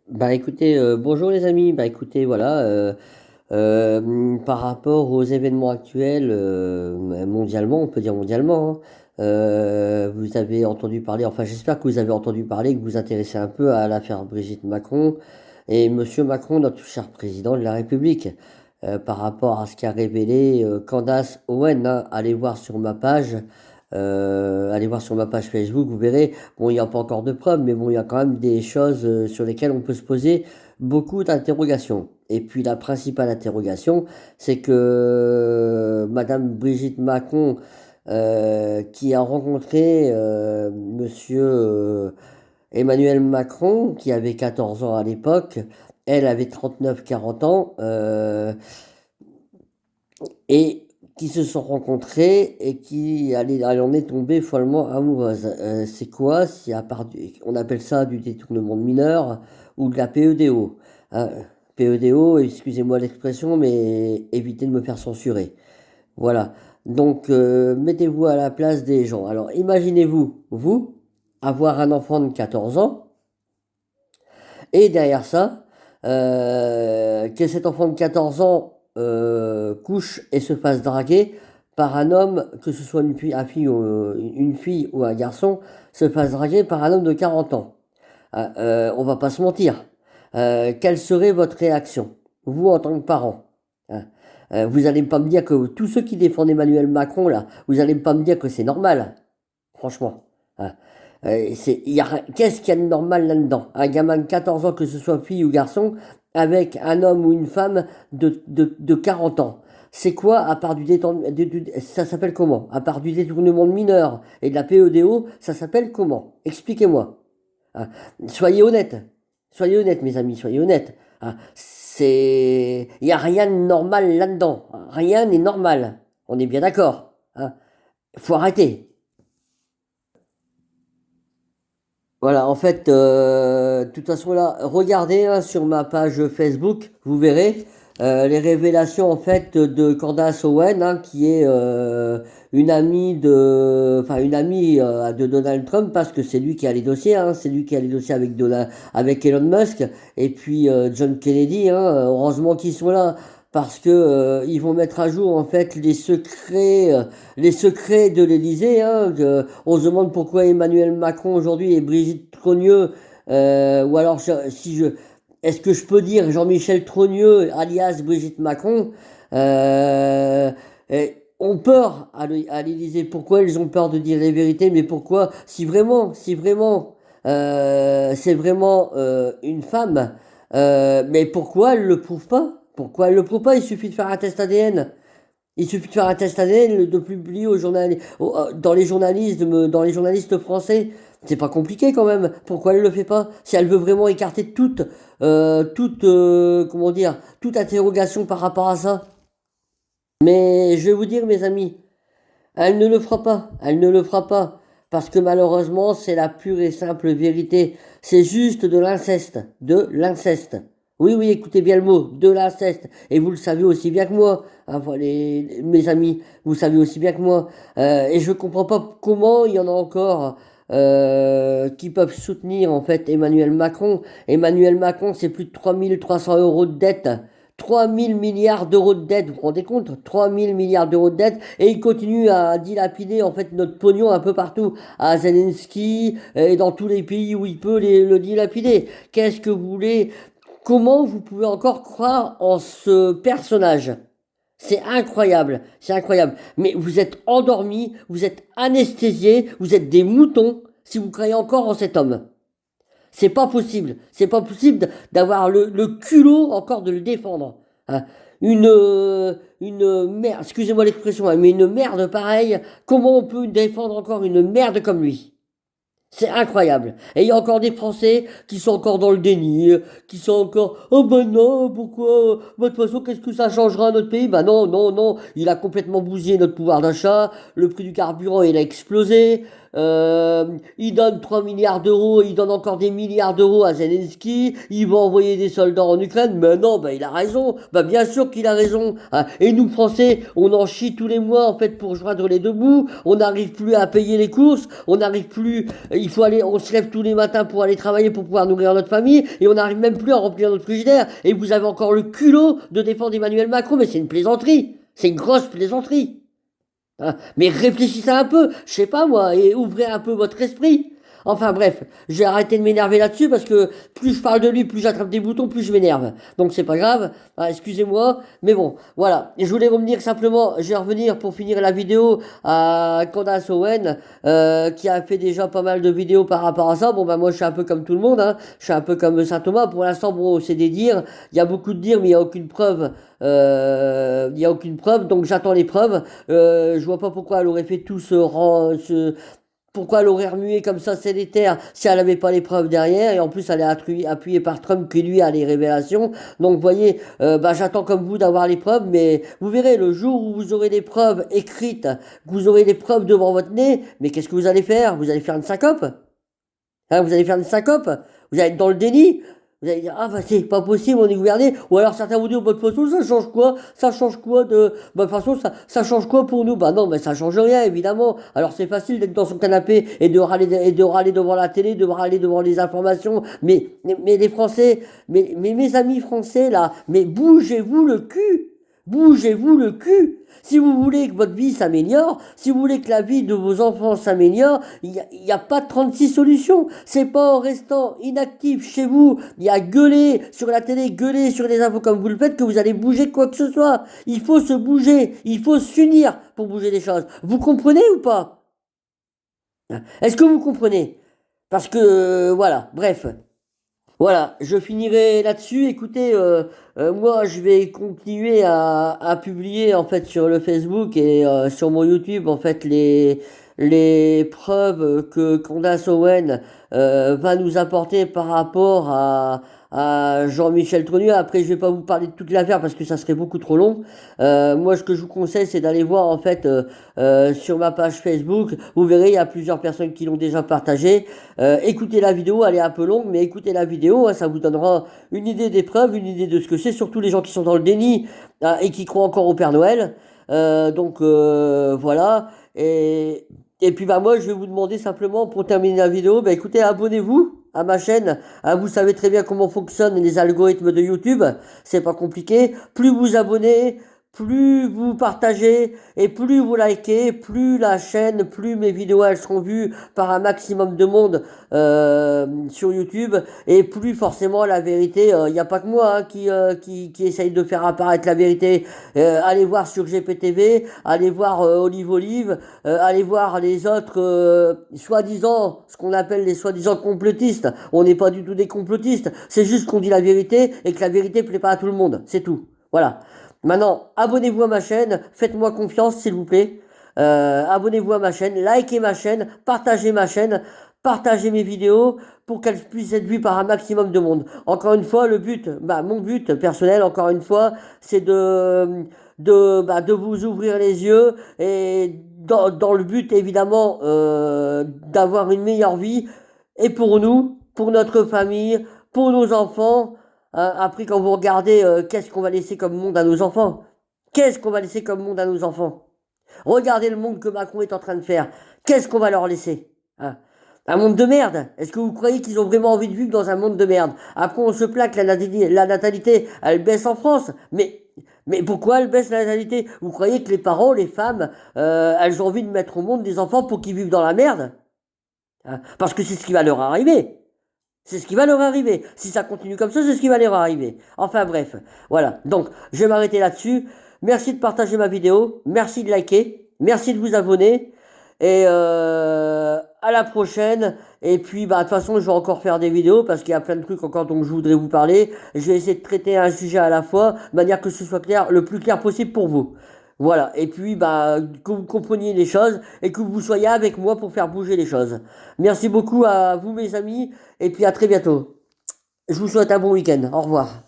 Bah écoutez, bonjour les amis. Bah écoutez, voilà, par rapport aux événements actuels, mondialement, on peut dire mondialement, hein, vous avez entendu parler, enfin j'espère que vous avez entendu parler, que vous vous intéressez un peu à l'affaire Brigitte Macron et Monsieur Macron, notre cher président de la République, par rapport à ce qu'a révélé Candace Owen, hein. Allez voir sur ma page Facebook, vous verrez. Bon, il n'y a pas encore de preuves, mais bon, il y a quand même des choses sur lesquelles on peut se poser beaucoup d'interrogations. Et puis la principale interrogation, c'est que Madame Brigitte Macron, qui a rencontré Monsieur Emmanuel Macron, qui avait 14 ans à l'époque, elle avait 39, 40 ans, et qui se sont rencontrés et elle en est tombée follement amoureuse. C'est quoi? Si à part on appelle ça du détournement de mineur ou de la PEDO. Hein. PEDO, excusez-moi l'expression, mais évitez de me faire censurer. Voilà. Donc, mettez-vous à la place des gens. Alors, imaginez-vous, vous, avoir un enfant de 14 ans, et derrière ça, que cet enfant de 14 ans couche et se fasse draguer par un homme, que ce soit une fille ou un garçon, se fasse draguer par un homme de 40 ans. On va pas se mentir. Quelle serait votre réaction, vous en tant que parent? Hein. Vous allez pas me dire que tous ceux qui défendent Emmanuel Macron là, vous allez pas me dire que c'est normal, franchement. Hein. Qu'est-ce qu'il y a de normal là-dedans? Un gamin de 14 ans, que ce soit fille ou garçon, avec un homme ou une femme de 40 ans. C'est quoi, à part ça s'appelle comment? À part du détournement de mineurs et de la PEDO, ça s'appelle comment? Expliquez-moi. Hein. Soyez honnêtes. Soyez honnêtes, mes amis, soyez honnêtes. Hein. Il n'y a rien de normal là-dedans. Rien n'est normal. On est bien d'accord. Hein. Faut arrêter. Voilà, en fait, de toute façon là, regardez hein, sur ma page Facebook, vous verrez les révélations en fait de Candace Owen, hein, qui est une amie de Donald Trump, parce que c'est lui qui a les dossiers, hein, c'est lui qui a les dossiers avec Elon Musk et puis John Kennedy, hein, heureusement qu'ils sont là. Parce que ils vont mettre à jour en fait les secrets de l'Élysée, hein, on se demande pourquoi Emmanuel Macron aujourd'hui et Brigitte Trogneux, ou alors est-ce que je peux dire Jean-Michel Trogneux, alias Brigitte Macron, euh, ont peur à l'Élysée. Pourquoi ils ont peur de dire les vérités? Mais pourquoi, si vraiment, c'est vraiment une femme, mais pourquoi elle le prouve pas? Pourquoi elle le prouve pas? Il suffit de faire un test ADN. Il suffit de faire un test ADN, de publier dans les journalistes français. C'est pas compliqué quand même. Pourquoi elle le fait pas? Si elle veut vraiment écarter comment dire, toute interrogation par rapport à ça. Mais je vais vous dire, mes amis, elle ne le fera pas. Elle ne le fera pas. Parce que malheureusement, c'est la pure et simple vérité. C'est juste de l'inceste. De l'inceste. Oui, oui, écoutez bien le mot. De l'inceste. Et vous le savez aussi bien que moi. Hein, mes amis, vous savez aussi bien que moi. Et je ne comprends pas comment il y en a encore qui peuvent soutenir en fait Emmanuel Macron. Emmanuel Macron, c'est plus de 3 300 € de dette. 3 000 milliards d'euros de dette, vous vous rendez compte? 3 000 milliards d'euros de dette, et il continue à dilapider en fait notre pognon un peu partout, à Zelensky et dans tous les pays où il peut le dilapider. Qu'est-ce que vous voulez? Comment vous pouvez encore croire en ce personnage? C'est incroyable, c'est incroyable. Mais vous êtes endormis, vous êtes anesthésiés, vous êtes des moutons si vous croyez encore en cet homme. C'est pas possible. C'est pas possible d'avoir le culot encore de le défendre. Hein. Une merde, excusez-moi l'expression, hein, mais une merde pareille, comment on peut défendre encore une merde comme lui? C'est incroyable. Et il y a encore des Français qui sont encore dans le déni, qui sont encore, oh ben non, pourquoi? Bah, de toute façon, qu'est-ce que ça changera à notre pays? Bah non, non, non, il a complètement bousillé notre pouvoir d'achat, le prix du carburant, il a explosé, il donne 3 milliards d'euros, il donne encore des milliards d'euros à Zelensky, il va envoyer des soldats en Ukraine. Mais non, bah, il a raison. Bah, bien sûr qu'il a raison. Hein. Et nous, Français, on en chie tous les mois, en fait, pour joindre les deux bouts. On n'arrive plus à payer les courses. On n'arrive plus, il faut aller, on se lève tous les matins pour aller travailler, pour pouvoir nourrir notre famille. Et on n'arrive même plus à remplir notre frigidaire. Et vous avez encore le culot de défendre Emmanuel Macron. Mais c'est une plaisanterie. C'est une grosse plaisanterie. Hein. Mais réfléchissez un peu, je sais pas moi, et ouvrez un peu votre esprit. Enfin bref, j'ai arrêté de m'énerver là-dessus parce que plus je parle de lui, plus j'attrape des boutons, plus je m'énerve. Donc c'est pas grave, ah, excusez-moi, mais bon, voilà. Et je voulais revenir simplement, je vais revenir pour finir la vidéo à Candace Owen, qui a fait déjà pas mal de vidéos par rapport à ça. Bon bah moi je suis un peu comme tout le monde, hein. Je suis un peu comme Saint Thomas. Pour l'instant, bon, c'est des dires, il y a beaucoup de dires, mais il n'y a aucune preuve. Il n'y a aucune preuve, donc j'attends les preuves. Je vois pas pourquoi elle aurait fait tout pourquoi elle aurait remué comme ça Sénétaire si elle n'avait pas les preuves derrière, et en plus elle est appuyée par Trump qui lui a les révélations. Donc vous voyez, bah, j'attends comme vous d'avoir les preuves, mais vous verrez le jour où vous aurez des preuves écrites, que vous aurez des preuves devant votre nez, mais qu'est-ce que vous allez faire? Vous allez faire une syncope, hein, vous allez faire une syncope, vous allez être dans le déni. Vous allez dire, ah bah c'est pas possible, on est gouverné. Ou alors certains vous disent, bah, de toute façon, ça change quoi? Ça change quoi de... Bah de toute façon, ça change quoi pour nous? Bah non, mais ça change rien, évidemment. Alors c'est facile d'être dans son canapé et de râler devant la télé, de râler devant les informations. Mais les Français, mais mes amis français, là, mais bougez-vous le cul! Bougez-vous le cul! Si vous voulez que votre vie s'améliore, si vous voulez que la vie de vos enfants s'améliore, il n'y a pas 36 solutions. C'est pas en restant inactif chez vous, il y a gueuler sur la télé, gueuler sur les infos comme vous le faites, que vous allez bouger quoi que ce soit. Il faut se bouger, il faut s'unir pour bouger les choses. Vous comprenez ou pas? Est-ce que vous comprenez? Parce que, voilà, bref. Voilà, je finirai là-dessus. Écoutez, moi, je vais continuer à publier en fait sur le Facebook et sur mon YouTube en fait les preuves que Candace Owen va nous apporter par rapport à Jean-Michel Trogneux. Après, je vais pas vous parler de toute l'affaire parce que ça serait beaucoup trop long. Moi, ce que je vous conseille, c'est d'aller voir en fait sur ma page Facebook. Vous verrez, il y a plusieurs personnes qui l'ont déjà partagé. Écoutez la vidéo, elle est un peu longue, mais écoutez la vidéo, hein, ça vous donnera une idée des preuves, une idée de ce que c'est, surtout les gens qui sont dans le déni et qui croient encore au Père Noël. Donc voilà. Et puis bah moi je vais vous demander simplement pour terminer la vidéo, bah écoutez, abonnez-vous à ma chaîne. Ah, vous savez très bien comment fonctionnent les algorithmes de YouTube, c'est pas compliqué. Plus vous abonnez, plus vous partagez et plus vous likez, plus la chaîne, plus mes vidéos elles seront vues par un maximum de monde sur YouTube, et plus forcément la vérité, il n'y a pas que moi hein, qui essaye de faire apparaître la vérité. Allez voir sur GPTV, allez voir Olive Olive, allez voir les autres soi-disant, ce qu'on appelle les soi-disant complotistes. On n'est pas du tout des complotistes, c'est juste qu'on dit la vérité et que la vérité plaît pas à tout le monde, c'est tout. Voilà. Maintenant, abonnez-vous à ma chaîne, faites-moi confiance s'il vous plaît. Abonnez-vous à ma chaîne, likez ma chaîne, partagez mes vidéos pour qu'elles puissent être vues par un maximum de monde. Encore une fois, le but, bah, mon but personnel, encore une fois, c'est de vous ouvrir les yeux et dans le but évidemment d'avoir une meilleure vie et pour nous, pour notre famille, pour nos enfants. Après, quand vous regardez, qu'est-ce qu'on va laisser comme monde à nos enfants? Qu'est-ce qu'on va laisser comme monde à nos enfants? Regardez le monde que Macron est en train de faire. Qu'est-ce qu'on va leur laisser? Hein? Un monde de merde. Est-ce que vous croyez qu'ils ont vraiment envie de vivre dans un monde de merde? Après, on se plaint que la natalité, elle baisse en France. Mais pourquoi elle baisse la natalité? Vous croyez que les parents, les femmes, elles ont envie de mettre au monde des enfants pour qu'ils vivent dans la merde? Hein? Parce que c'est ce qui va leur arriver. C'est ce qui va leur arriver. Si ça continue comme ça, c'est ce qui va leur arriver. Enfin bref, voilà. Donc, je vais m'arrêter là-dessus. Merci de partager ma vidéo. Merci de liker. Merci de vous abonner. Et à la prochaine. Et puis, bah, de toute façon, je vais encore faire des vidéos parce qu'il y a plein de trucs encore dont je voudrais vous parler. Je vais essayer de traiter un sujet à la fois, de manière que ce soit clair, le plus clair possible pour vous. Voilà, et puis bah, que vous compreniez les choses et que vous soyez avec moi pour faire bouger les choses. Merci beaucoup à vous mes amis et puis à très bientôt. Je vous souhaite un bon week-end. Au revoir.